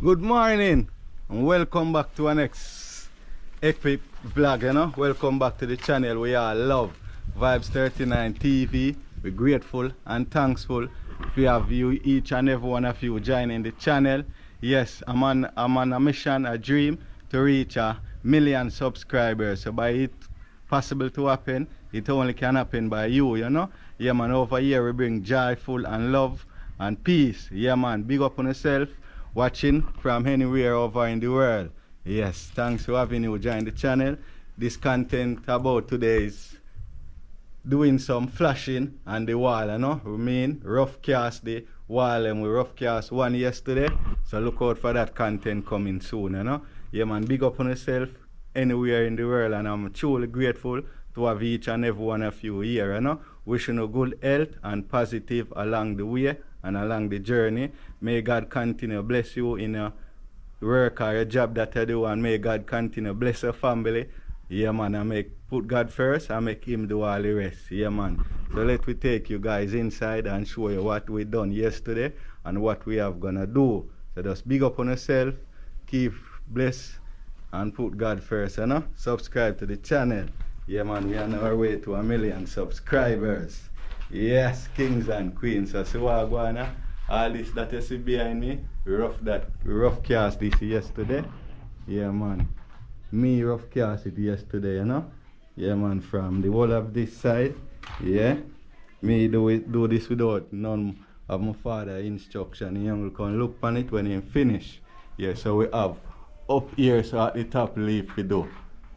Good morning and welcome back to our next epic vlog, you know. Welcome back to the channel we all love, vybz39 TV. We're grateful and thankful to have you, each and every one of you, joining the channel. Yes, I'm on a mission, a dream to reach 1,000,000 subscribers. So by it possible to happen, it only can happen by you, you know. Yeah man, over here we bring joyful and love and peace. Yeah man, big up on yourself, watching from anywhere over in the world. Yes, thanks for having you join the channel. This content about today is doing some flashing on the wall, you know. We mean rough cast the wall, and we rough cast one yesterday. So look out for that content coming soon, you know. Yeah man, big up on yourself anywhere in the world, and I'm truly grateful to have each and every one of you here, you know. Wishing you good health and positive along the way and along the journey. May God continue bless you in your work or your job that you do, and may God continue bless your family. Yeah man, I put God first and make him do all the rest. Yeah man. So let me take you guys inside and show you what we done yesterday and what we have gonna do. So just big up on yourself, keep blessed and put God first, you know. Subscribe to the channel. Yeah man, we are on our way to 1,000,000 subscribers. Yes, kings and queens. So see what going on. All this that you see behind me, we rough cast this yesterday. Yeah man, me rough cast it yesterday, you know. Yeah man, from the whole of this side. Yeah, me do this without none of my father's instruction. He will come look on it when he finish. Yeah, so we have up here, so at the top leaf we do.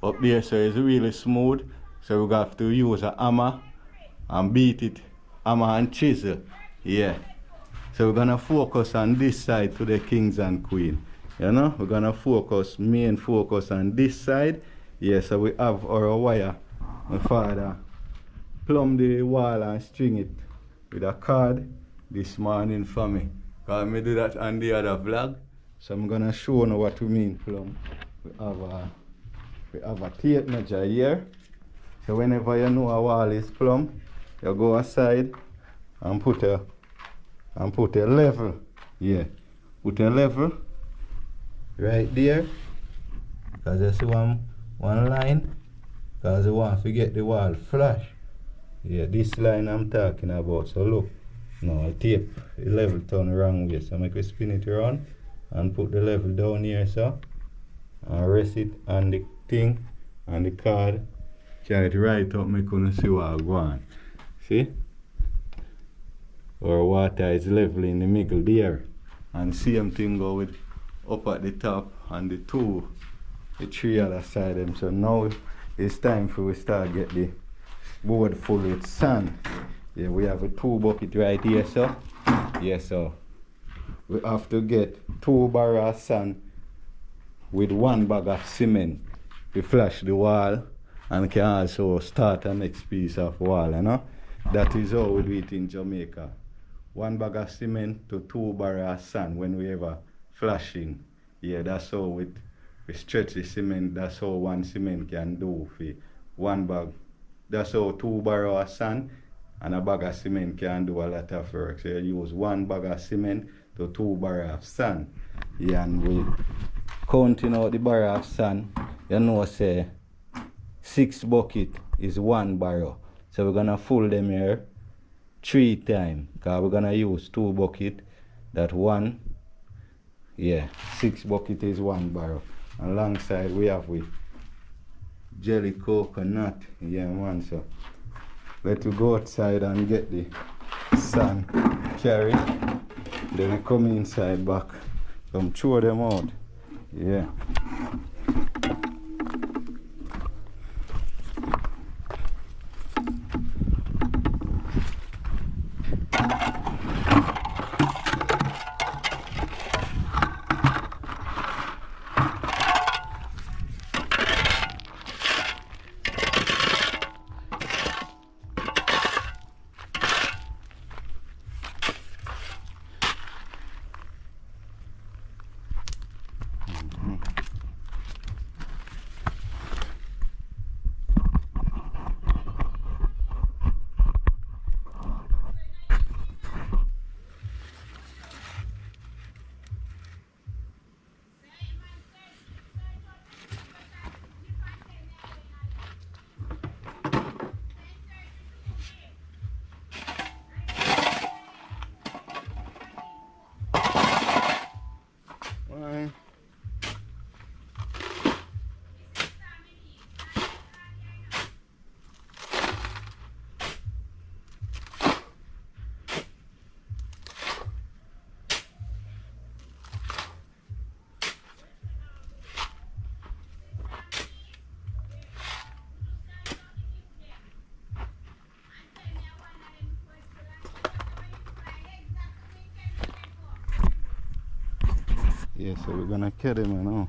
Up there, so it's really smooth. So we have to use a hammer and beat it, hammer and chisel. Yeah. So we're gonna focus on this side to the kings and queen. You know, we're gonna main focus on this side. Yeah, so we have our wire. My father plumb the wall and string it with a cord this morning for me. Cause me do that on the other vlog. So I'm gonna show you what we mean plumb. We have a tape measure here. So whenever you know a wall is plumb, you go aside and put a level. Yeah, put a level right there, because you see one line, because you want to get the wall flush. Yeah, this line I'm talking about. So look, now I tape the level turn wrong way, so make we spin it around and put the level down here, so and rest it on the thing and the card. Carry it right up, make you see what I want. See? Our water is level in the middle there. And same thing go with up at the top and the three other side them. So now it's time for we start get the board full with sand. Yeah, we have a 2 bucket right here, so yeah, so we have to get 2 barrels of sand with 1 bag of cement to flush the wall, and can also start a next piece of wall, you know. That is how we do it in Jamaica. 1 bag of cement to 2 barrels of sand when we ever flashing. Yeah, that's how we stretch the cement. That's how 1 cement can do for 1 bag. That's how 2 barrels of sand and a bag of cement can do a lot of work. So you use 1 bag of cement to 2 barrels of sand. Yeah, and we counting out the barrel of sand, you know, say 6 bucket is 1 barrel. So we're gonna full them here 3 times, because we're gonna use 2 bucket. That 1, yeah, 6 bucket is 1 barrel. Alongside we have with jelly coconut. Yeah man, so let you go outside and get the sand carry. Then I come inside back, come throw them out. Yeah. Alright. Yeah, so we're gonna carry him now.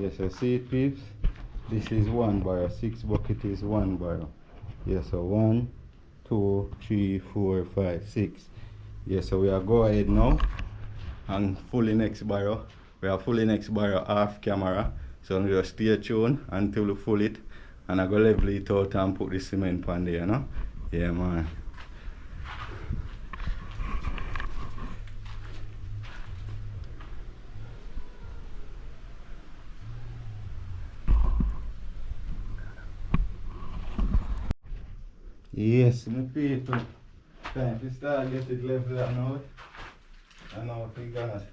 Yes, I see it, peeps. This is 1 barrel. 6 bucket is 1 barrel. Yes, so 1, 2, 3, 4, 5, 6. Yes, so we are go ahead now and fully next barrel. We are fully next barrel off camera. So we just stay tuned until we full it. And I go level it out and put the cement on there, you know? Yeah, man. Yes, my people. Time to start get it level now. I know if we gonna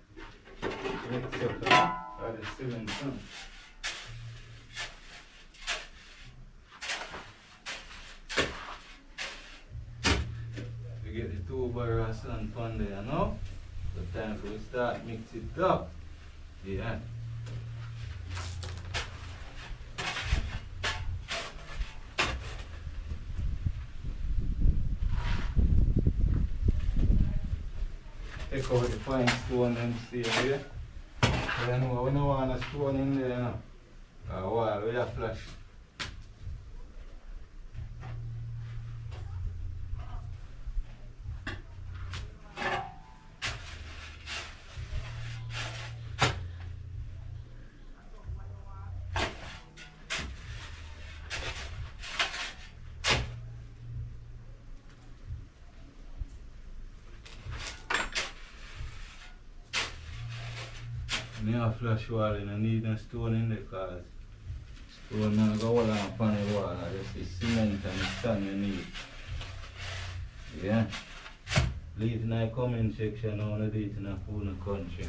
mix up the cement. and pon there now. So time for we start mix it up. Yeah. Take out the fine stone and see here. You know, we don't want a stone in there, you know. Wall, we have flash. You have flash wall, you don't need a stone in there because stone not go hold on upon the wall, just the cement and the sand you need. Yeah. Leave in the comment section how to do it in a full country.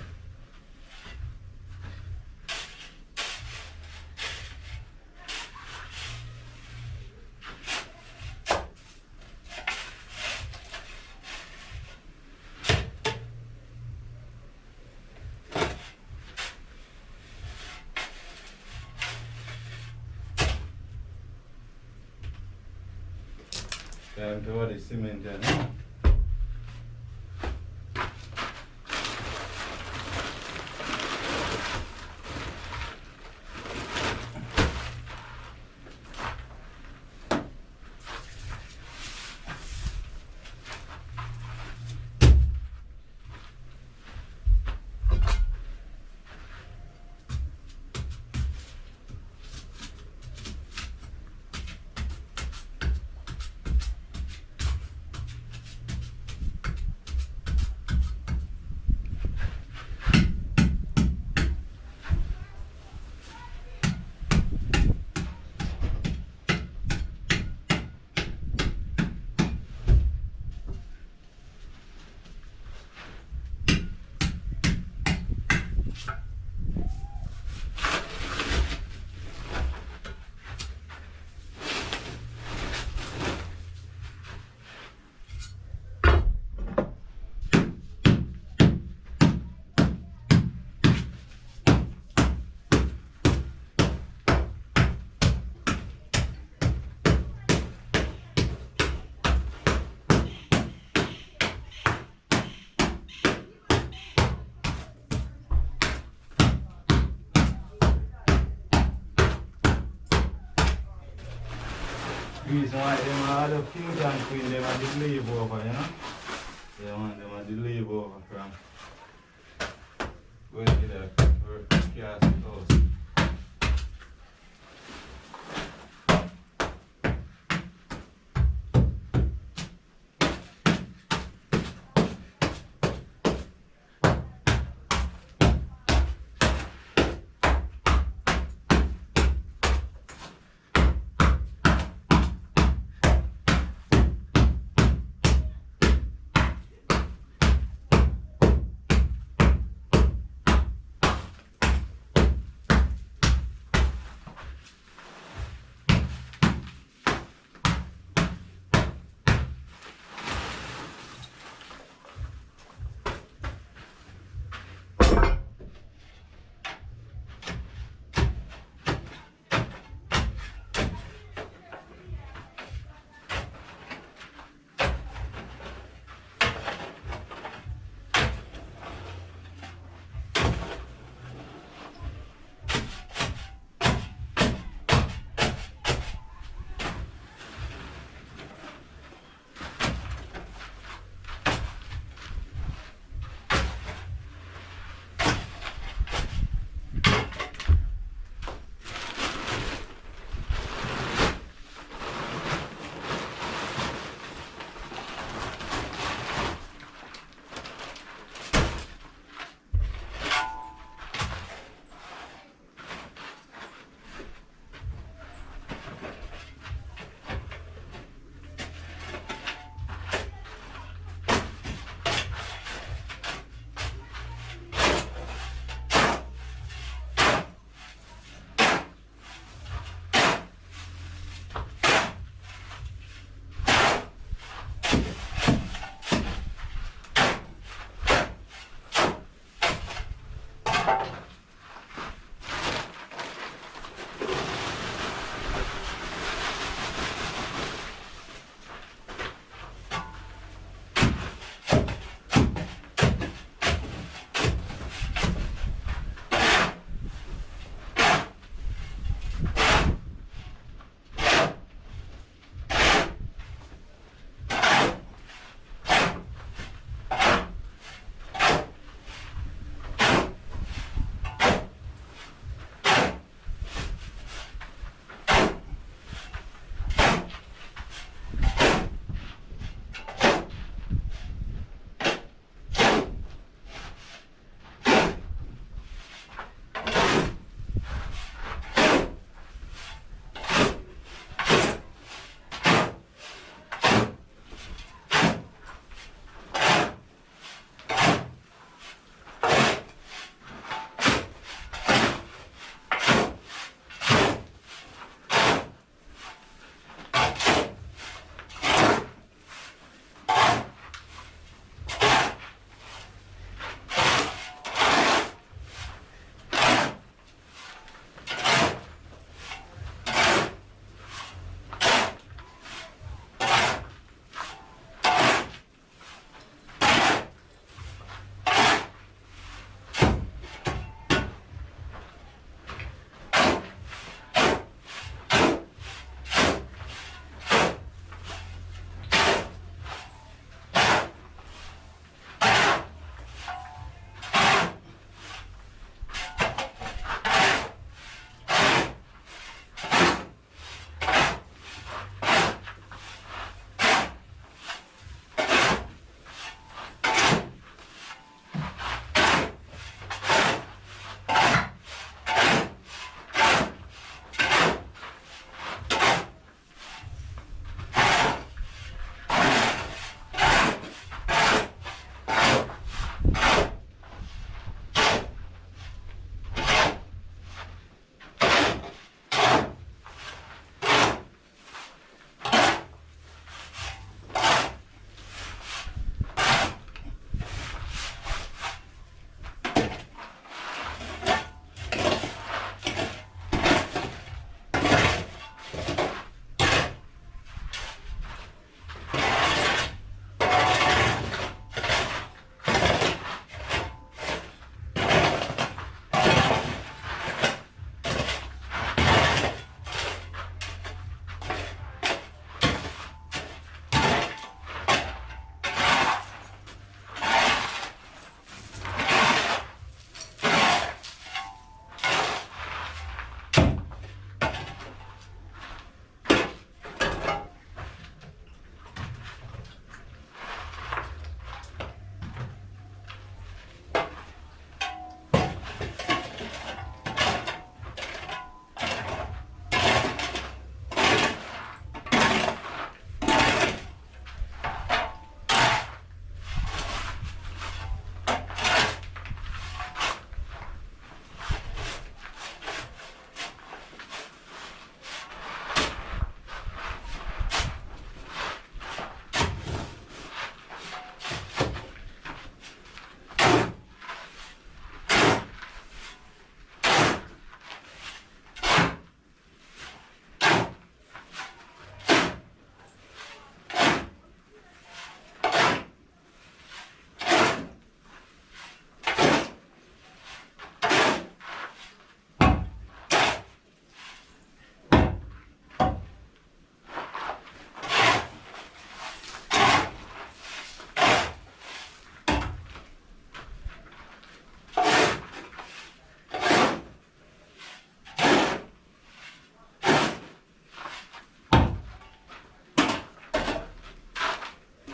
Time to add the cement in. The reason why them all the fusion queen them are the leave over, you know? They want them at the leave over from going to the cast house.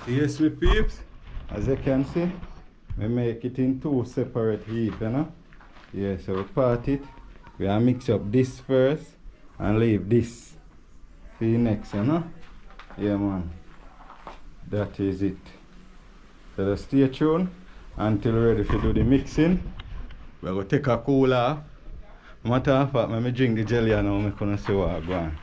Yes, my peeps, as you can see, we make it in two separate heaps, you know. Yeah, so we part it. We are mix up this first and leave this for the next, you know. Yeah, man. That is it. So just stay tuned until we're ready to do the mixing. We're going to take a cool off. Matter of fact, let me drink the jelly and now I'm going to see what I'm going.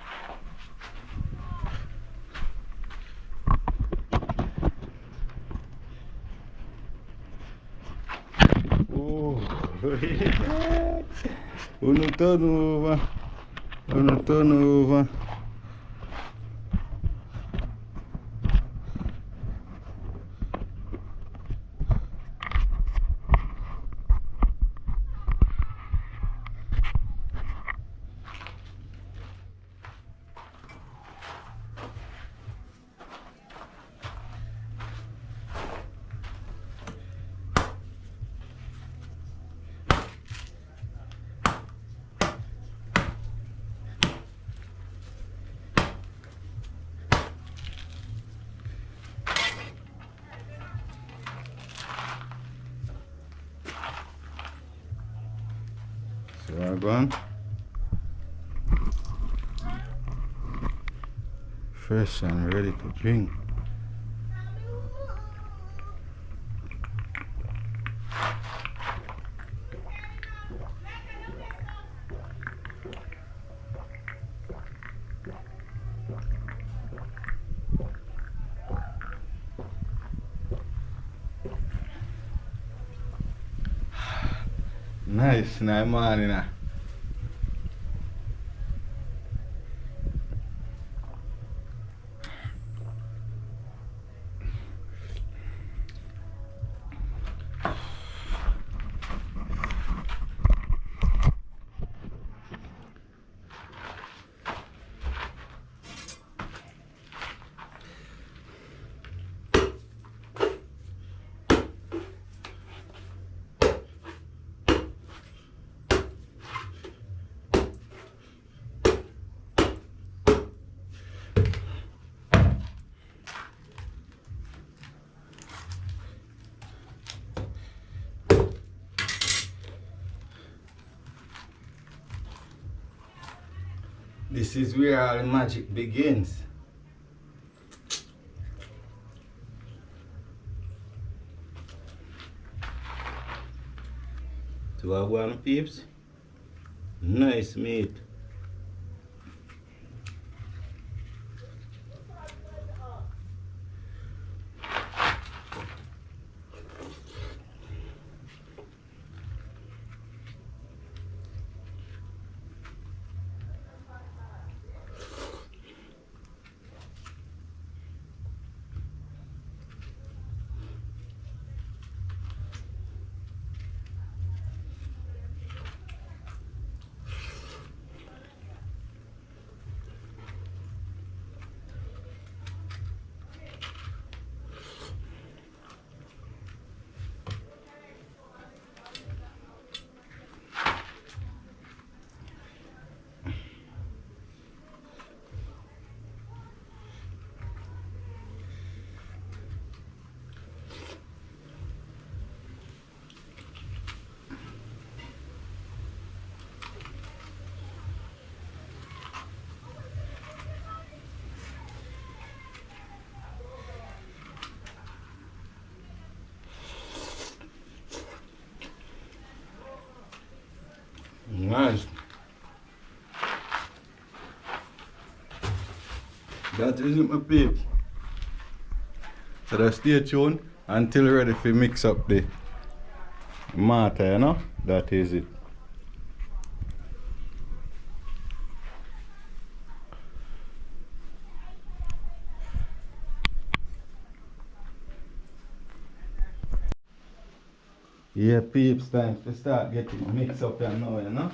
Uno turnover. Uno turnover. So we're going. Fresh and ready to drink. Nice, nice morning. This is where all the magic begins. To our one peeps, nice meat. Nice. That isn't my peeps. So just stay tuned until you're ready to mix up the mortar, you know? That is it. Yeah, peeps, time to start getting mixed up here now, you know?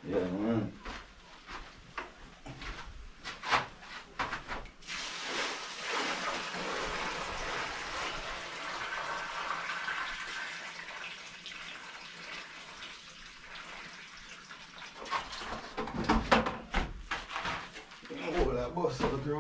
Yeah, man. Oh, that bus out there.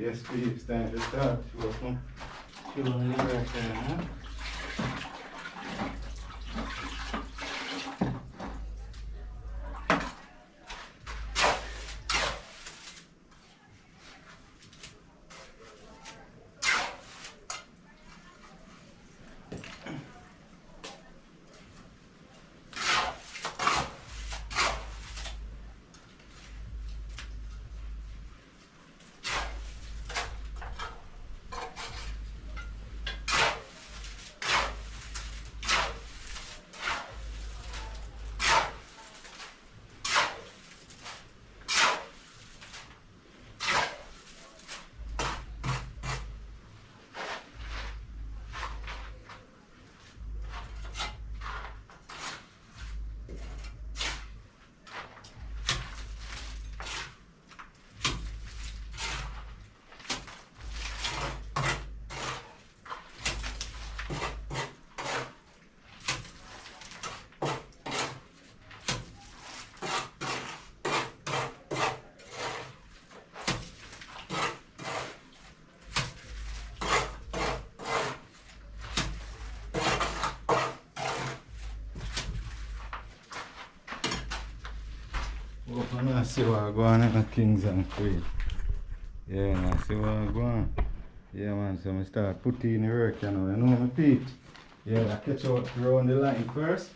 Yes, please, time to start. Welcome. Show me the work there, huh? Open and see what going on in the Kings and Queens. Yeah, man, see what going on. Yeah, man, so I start putting in the work, you know my Pete. Yeah, I catch out around the line first.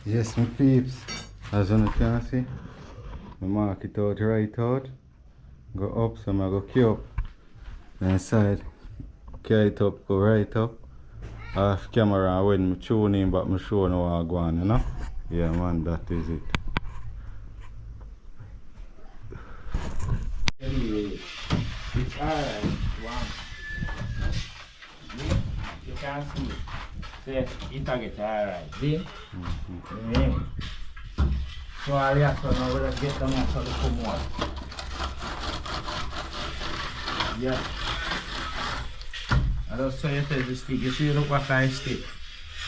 Yes, my peeps. As you can see, I mark it out right out. Go up, so I go key up. Then side, carry it up, go right up. Off camera when I tune in, but I show no how I go on, you know? Yeah, man, that is it. It's alright. Wow. You can see. Say, it gets alright. See? So I reaction now we'll get them out so they come more. Yeah. I just saw you test the stick. You see look what kind of stick.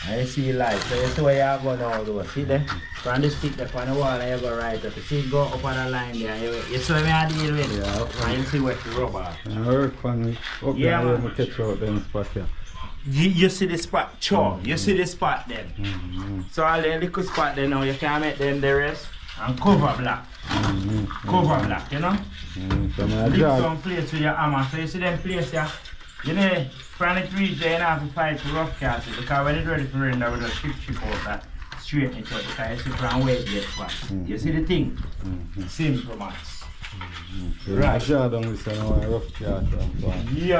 And you see light. So you see where you are going now though. See there? From the stick there on the wall and you go right up. You see it go up on the line there. You see where I deal with? Yeah. And you see where the rubber. I work on it. Up yeah, there I catch out them spot here. You see the spot, chore. You see the spot then. So all the little spot there now, you can make them the rest and cover black. Cover black, you know? So leave some place with your hammer. So you see them place here, you know, from it reach there, you have to fight to rough cast it because when it's ready for render, we just chip out that straighten it out because you see from where it gets fast. You see the thing? Simple man. Right. Yeah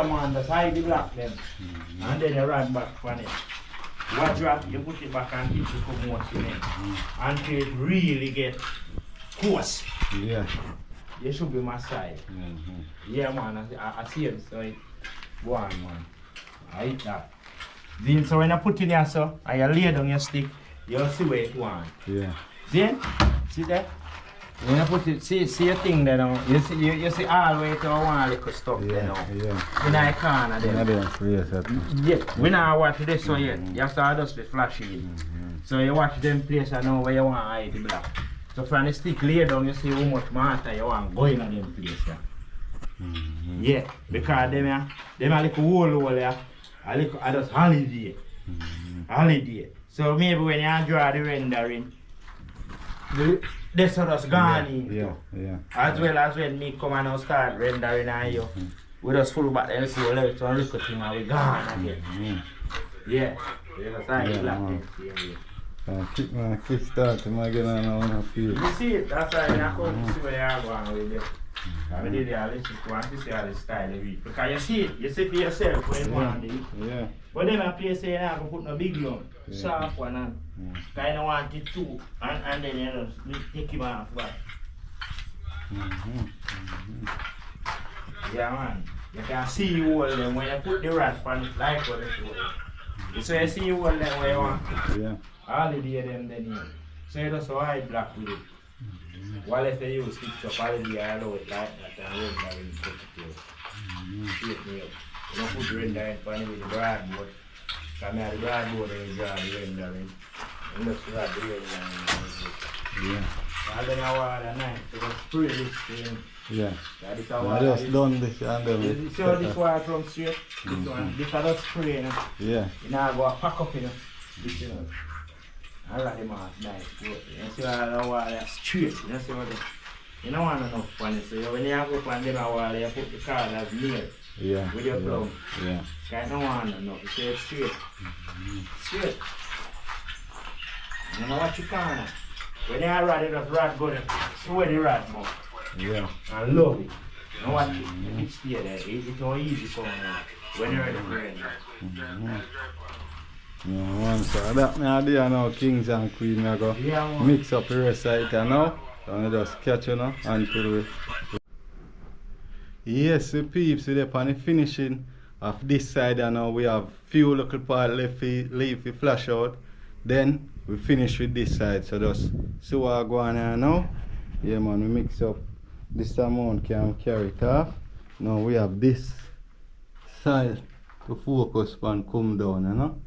man, that's how you black them. And then you run back on it. What drop, you put it back and keep it come out in it. Until it really get coarse. Yeah. You should be my side. Yeah man, I see it. So it go on man. I eat that. Then so when you put in here so and you lay down your stick, you'll see where it go. Yeah. Then see that? When you put it, see your thing there now, you see all the way to one little stuff there now. Yeah. In the corner there. Yeah, we now watch this one yet. You have to adjust the flashy. So you watch them places now where you want to hide the black. So from the stick lay down, you see how much matter you want going on them places. Yeah, because them a little hole there, a little just holiday. Holiday. So maybe when you draw the rendering, this are just gone in. Yeah. As well as when me come and start rendering on you. We just full back the little left and little thing and we gone again. Yeah. Keep my kick start to my get on a field. You see it, that's why I come to see where you are going with it. I did the listen to want to see how the style of it. Because you see for yourself when you want it. Yeah. But then I play say I put no big lump. Soft one and kind of want it too. And then you just take him off back. Yeah man. You can see you all them when you put the rat on it like what it was. So you see you all them where you want it. Yeah. All the day them then here. So you just white black with it. While if they use stitch up all the day I allow it like that and render when you put it here. Shape me up. You don't put render in front with the broadboard. Because I have the broadboard and you draw the rendering. And just drag the rendering. Yeah. And then I want a knife to just spray this thing. Yeah. I just done this and then you see how this wire comes straight? This one, this is just spray, you know. Yeah. You know, I go pack up, you know. This, you know. I like them out nice. You see how the wire straight. You see what you don't want enough on it. So when you go up on them wire, you put the card as nail. Yeah. With your plug. Yeah. I don't want enough. You see it's straight. Straight. You know what you can. When you rod it, just rod good. Sweat the rod more. Yeah. I love it. You know what? If it stay there, it's all easy for me when you're ready for it. Yeah, man, so that me idea now, kings and queen, I go mix up the rest of it now. So I just catch you now until we. Yes, the peeps, we're on the finishing of this side and now we have few little part left to leave the flash out. Then we finish with this side, so just see what I go on here now. Yeah man, we mix up this amount can carry it off. Now we have this side to focus on come down, you know.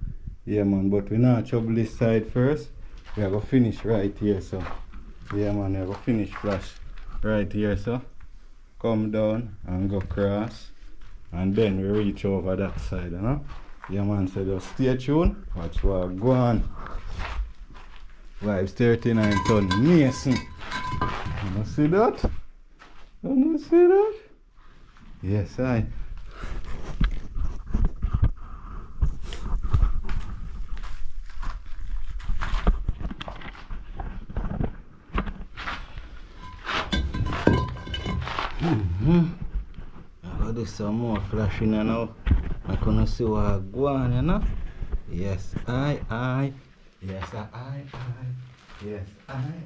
Yeah man, but we not trouble this side first. We are going to finish right here, so. Yeah man, we are going to finish flash right here, so. Come down and go across. And then we reach over that side, you know. Yeah man, so just stay tuned. Watch what go on. vybz 39 ton Mason. You see that? You see that? Yes, I. gonna do some more flashing you know. I'm gonna see what I go on, you know. Yes, I. Yes, I. Yes, I.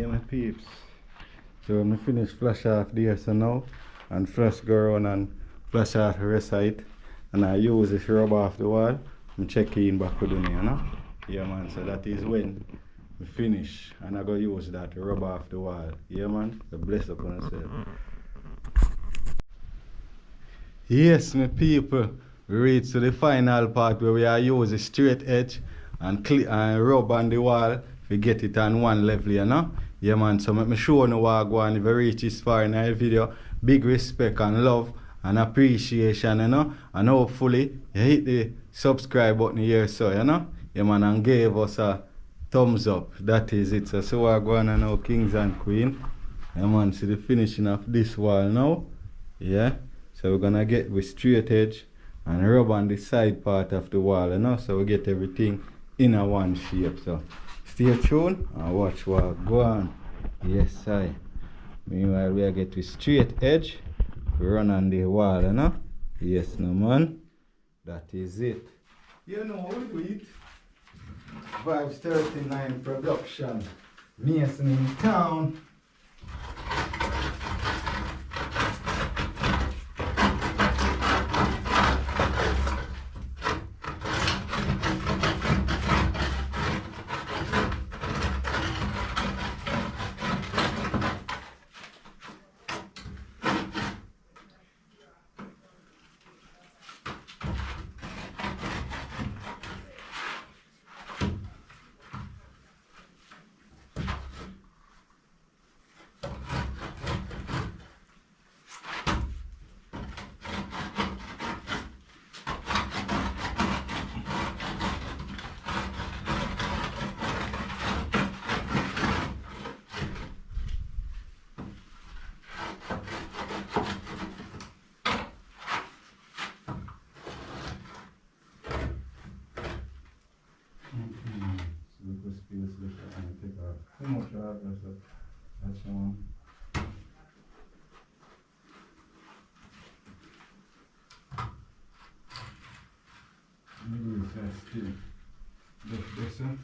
Yeah, my peeps. So I finish flash off there so now and flash go around and flash off the rest of it. And I use this rub off the wall and check in back with me, you know? Yeah man, so that is when we finish and I go use that to rub off the wall. Yeah man, so bless up on yourself. Yes my people, we reach to the final part where we are use a straight edge and rub on the wall to get it on one level, you know? Yeah man, so make me show you what I go on if you reach this far in the video. Big respect and love and appreciation, you know? And hopefully you hit the subscribe button here so, you know? Yeah man, and gave us a thumbs up. That is it. So I go on now, kings and queen. Yeah man, see the finishing of this wall now. Yeah. So we're gonna get with straight edge and rub on the side part of the wall, you know, so we get everything in a one shape. So stay tuned and watch what go on. Yes, I. Meanwhile, we get with straight edge, we run on the wall, you know. Yes, no man. That is it. You know how we do it. vybz 39 production. Mason in town. That's one. Maybe it's still. This one.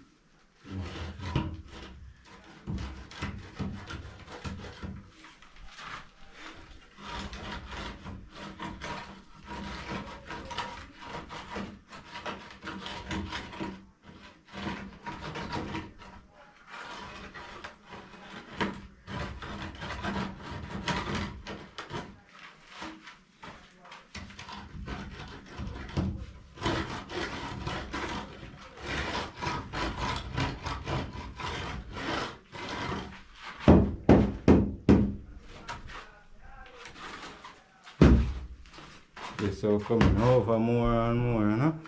So coming over more and more, you know?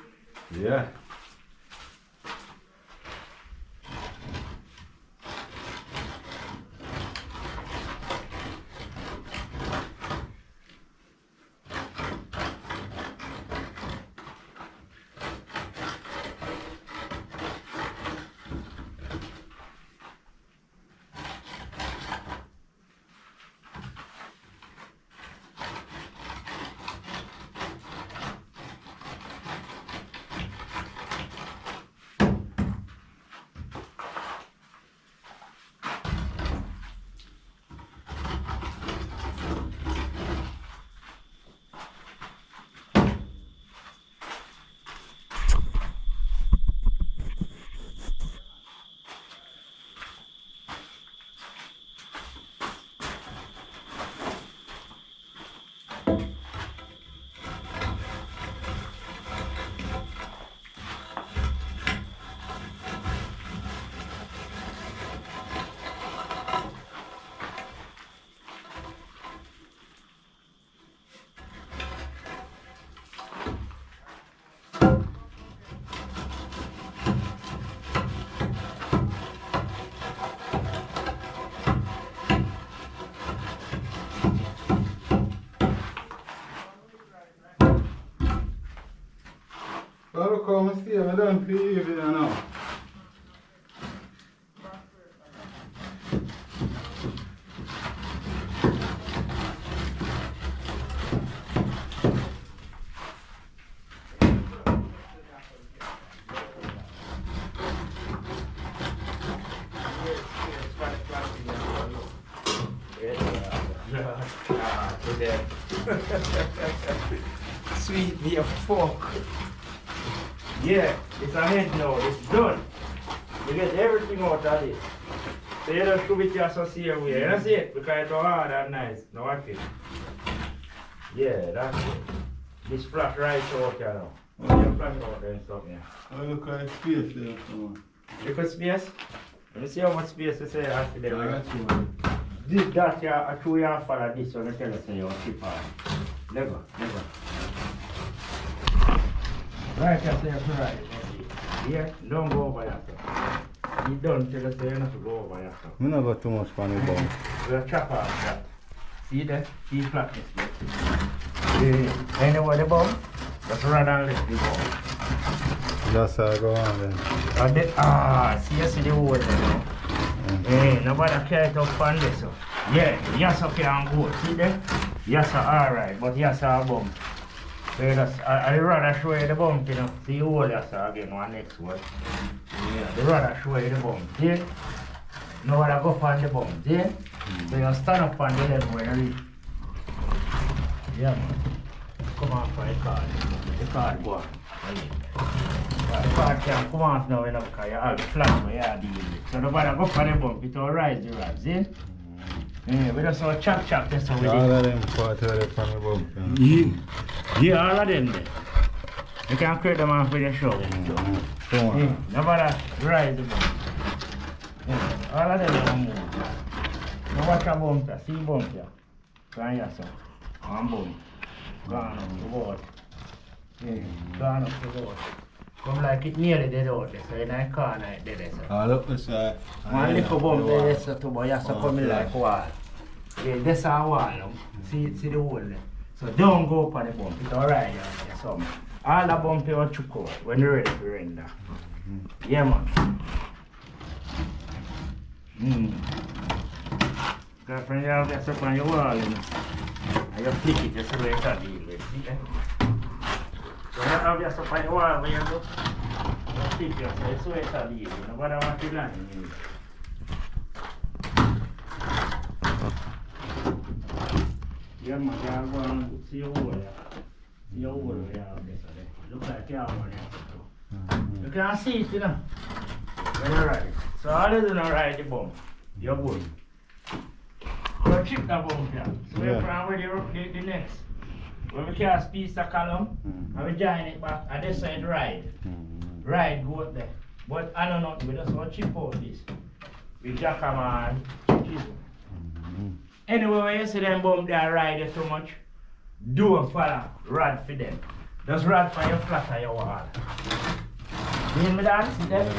Yeah. Well, come and stay, I don't feel you now. Sweet me a fuck. Yeah, it's a head now, it's done. You get everything out of this. So you don't shoot it just so see way. You don't see it because it's hard and nice. Now watch it. Yeah, that's it. This flash right out here now. You flash out there and stuff here. Oh, look at the space there. Look at space. Let me see how much space you say after there. Yeah, that's right. This that you are true you follow this one, I tell you say you keep on. Let go. Right, I say you right. Yeah, don't go over yourself. You don't tell us you not to go over yourself. I don't got too much fun with them. We'll chop off that. See that? See flatness there. Yeah. Anywhere the bum, just run and lift the bum. That's how I go on then. See you see the hole there now. Hey, nobody carry it up on this. So. Yeah, yes okay and go. See there? Yes alright, but yes a bump. So I'd rather show you the bump, you know. See the hole yes again one next one. Yeah, I'd rather show you the bump. See? Now I go on the bump, see? So you stand up on the head when you reach. Yeah man. Come on for the card. The card go on. The card can come off now, you know, because you have the flat where you are dealing with. So nobody go for the bump, it will rise the rod, see? Yeah, we just saw chop that's how we all of them part of the panel bump. Yeah, all of them there. You can create them off with your shovel. Yeah, nobody rise the bump. Yeah, all of them will move. Now watch a bump there, see bump here. Go on here, so. One bump. Go on up the board. Yeah, go on up the board. Come like it nearly dead out there, so in the corner it dead there. All up the side. One little bump there, so to boy, you have to come in like wall. Yeah, that's a wall. See the hole there. So don't go up on the bump, it's alright, yeah, so. All the bump you will chuck out when you're ready to render. Yeah, man. Girlfriend, you have this up on your wall, you know. And you flick it, you see where you can deal with. See that? So you have this up on your wall, where you go. You flick it, so you see where you can deal with. Nobody wants to land in you. Yeah, man, you have one, see your hole there. See your hole where you have this. Look like you have one there. You can see it, you know. When you ride it. So all you do not ride the bump, you're good. You chip the bump here. So we're from where the next. When we cast piece of column, and we join it back, and this side ride. Ride, go up there. But I don't know, we just want to chip out this. We jack them and chisel. Anyway, when you see them bump there ride it too much, don't follow rod for them. Just rod for your flat or your wall. You hear me that? See that?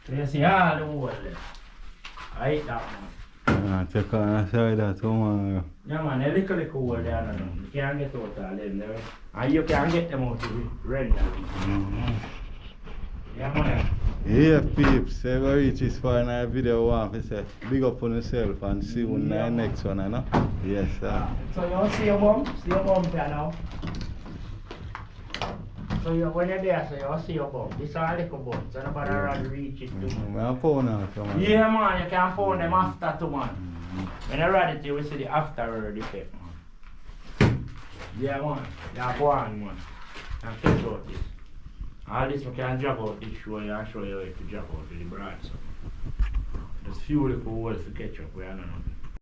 So you see all the hole there. I hate that one. Check on the side that one. Yeah man, a little hole there and you can't get out all them there. And you can't get them out to render. Yeah man. Yeah peeps, so we reach this far in our video one to say big up on yourself and see you in the next one, you know? Yes sir. So you see your bump? See your bump here now? So when you're there, so you see your bump. This is a little bump, so nobody around reach it too. I'm pound out, man. Yeah man, you can pound them after too man. When you ride it, you will see the after effect man. Yeah man, you go on man. And catch out this. All this we can drag out this show and show you how to drag out with the broad. So. There's few little holes to catch up, we are not.